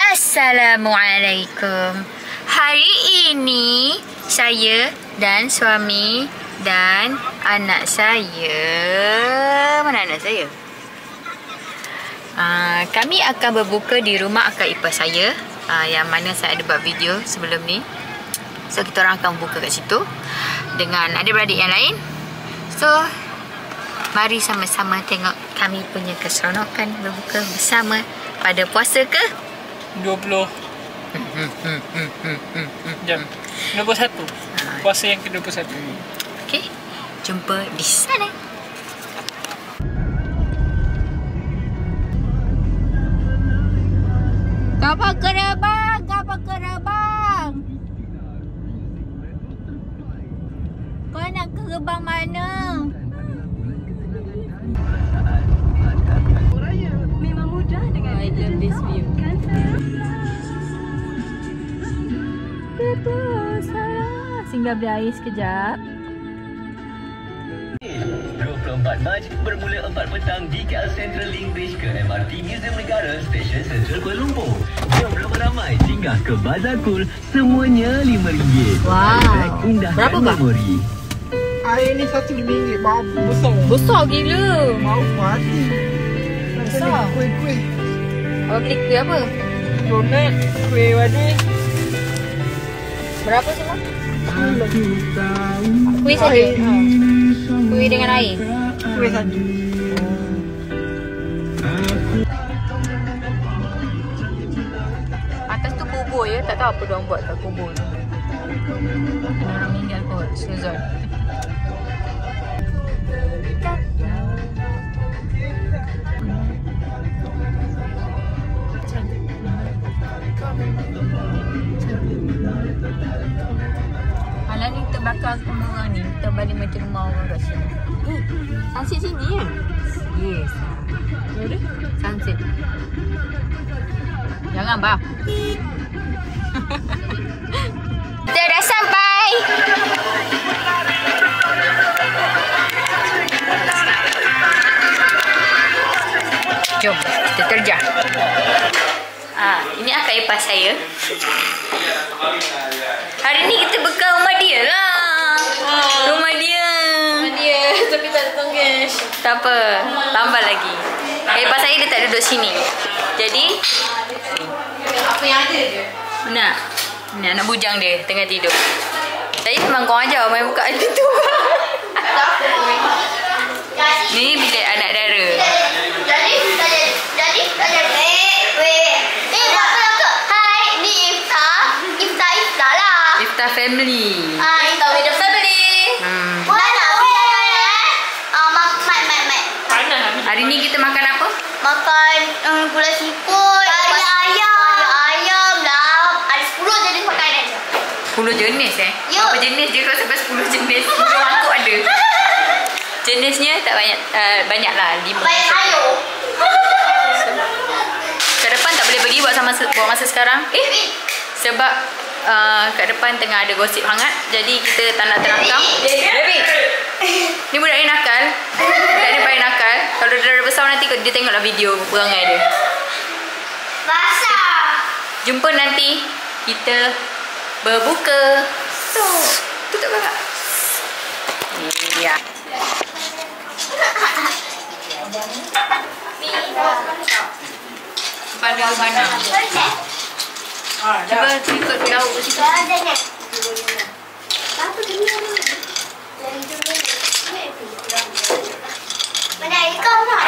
Assalamualaikum. Hari ini saya dan suami dan anak saya. Mana anak saya? Kami akan berbuka di rumah akak ipar saya, yang mana saya ada buat video sebelum ni. So kita orang akan buka kat situ dengan adik-beradik yang lain. So mari sama-sama tengok kami punya keseronokan berbuka bersama pada puasa ke 20 jam 21. Puasa yang ke-21. Okey, jumpa di sana. Kapal kerabang, kapal kerabang. Kau nak ke gerbang mana? Memang mudah dengan I love this view. Singgah beli air sekejap. 24 Mac bermula 4 petang di KL Central Link Bridge ke MRT Museum Negara Stesen Central Kuala Lumpur. Jom ramai-ramai singgah ke Bazar Cool, semuanya RM5. Wow. Berapa bang? Memori. Air ni RM1 bau besar. Besar gila. Mau mati. Besar. Kuih-kuih. Awak beli kuih apa? Donat, kuih wadi. Berapa semua? Kuih saja. Kuih dengan air. Kuih saja. Atas tu kubur ya, tak tahu apa diorang buat kat kubur tu. Orang meninggal kot, Suzon. Alah ni terbakar rumah orang ni, terbalik macam rumah orang kat sini. Sunset sini ya? Yes. Sunset. Jangan bah. Kita dah sampai. Jom, kita terjah. Ini akak ipar saya. Hari ni kita bekal rumah dia lah. Rumah dia. tapi tak ada tonggesh. Tak apa, tambah lagi. Akak ipar saya dia tak duduk sini. Jadi Apa yang ada je? Nak. Ni anak bujang dia tengah tidur. Saya memang kau ajar main buka pintu. Ni bilik anak dara. Jadi hai, ni Iftar lah. Iftar family. Iftar with the family. Mana? Mat. Hari ni kita makan apa? Makan gulai siput. Kari ayam lah. Ada 10 jenis makanan. 10 jenis Ya. Berapa jenis je kau sampai 10 jenis? 10 mangkuk ada. Jenisnya tak banyak, banyak lah 5. Banyak sayur. Ke depan tak boleh pergi buat masa sekarang. Sebab kat depan tengah ada gosip hangat. Jadi kita tak nak terangkam. David. Ni budak ni nakal. Budak ni paling nakal. Kalau dia dah besar nanti dia tengoklah video perangai dia. Basah. Jumpa nanti kita berbuka. Tutup kakak. Ya. Pada mana? Cuba ikut lauk ke situ. Mana air kau nak?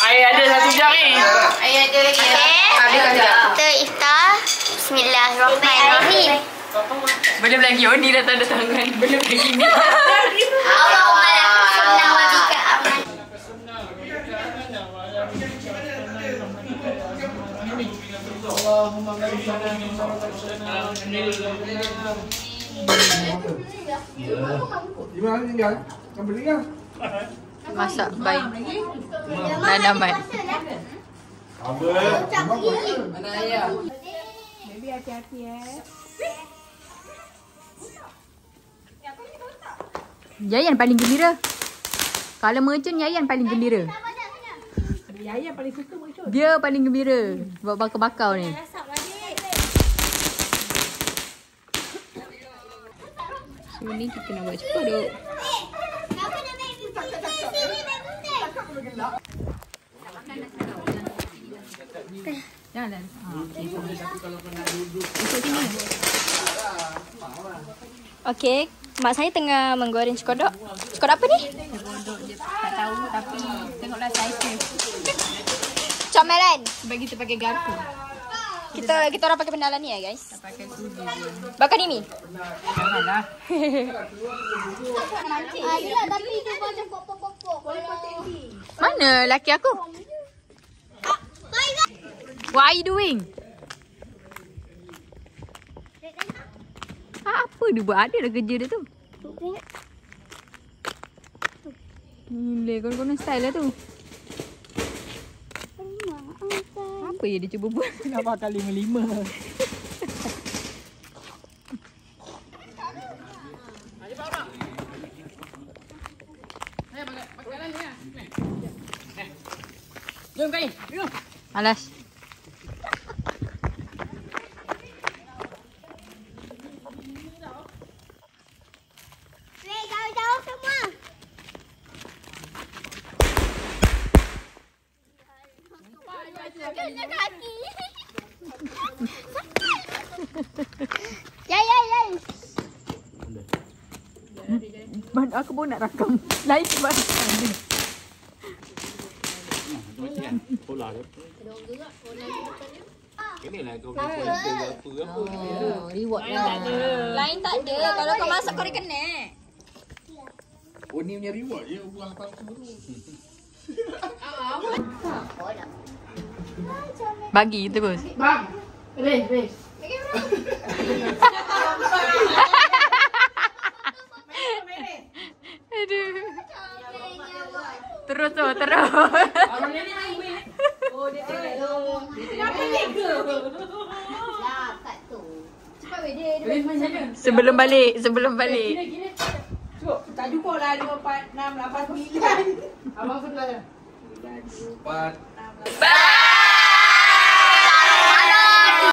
Air ada 1 jam ni. Air ada lagi. Kita iftar. Bismillahirrahmanirrahim. Belum lagi Oni dah tanda tangan. Belum lagi ni. Allahumma lakal sunnah wa bika aman. Di mana tinggal? Kau beli kan? Masak baik. Tanaman. Mana ayah? Baby hati-hati Yayan paling gembira. Kalau merchant Yayan paling gembira. Ayah paling suka muncul. Dia paling gembira buat bakar-bakar ni. So ni kita nak buat cepat duk. Jangan. Okey, mak saya tengah menggoreng cekodok. Cekodok apa ni? Cekodok dia tak tahu tapi tengoklah saiz dia. Comelan. Sebab kita pakai garpu. Kita orang pakai pendalan ni ya, guys. Tak pakai sudu je. Bakar ni mi. Janganlah. Yelah, tapi dia macam pokok-pokok. Mana laki aku? What are you doing? Apa dia buat? Ada dah kerja dia tu. Gila, konon-konon style lah tu. Apa yang dia cuba buat? Kenapa kali 5-5? Jom kali. Jom. Malas. Jauh-jauh semua. Sakitnya kaki. Ya. Aku pun nak rakam. Lain sebab ni. Reward lah. Lain tak ada. Kalau kau masak kau kena. Oh ni punya reward je buang lepas tu. Bagi terus. Bang. Race. Aduh. Terus tu, terus. Abang ni main weh. Oh dia tengok. Kenapa tega? Lah, kat tu. Cepat weh dia. Race main sana. Sebelum balik. Gini. Cukup. Tak cukup lah 5, 4, 6, 8, 9. Abang sebelah sana. 9, 2, 4. Bye.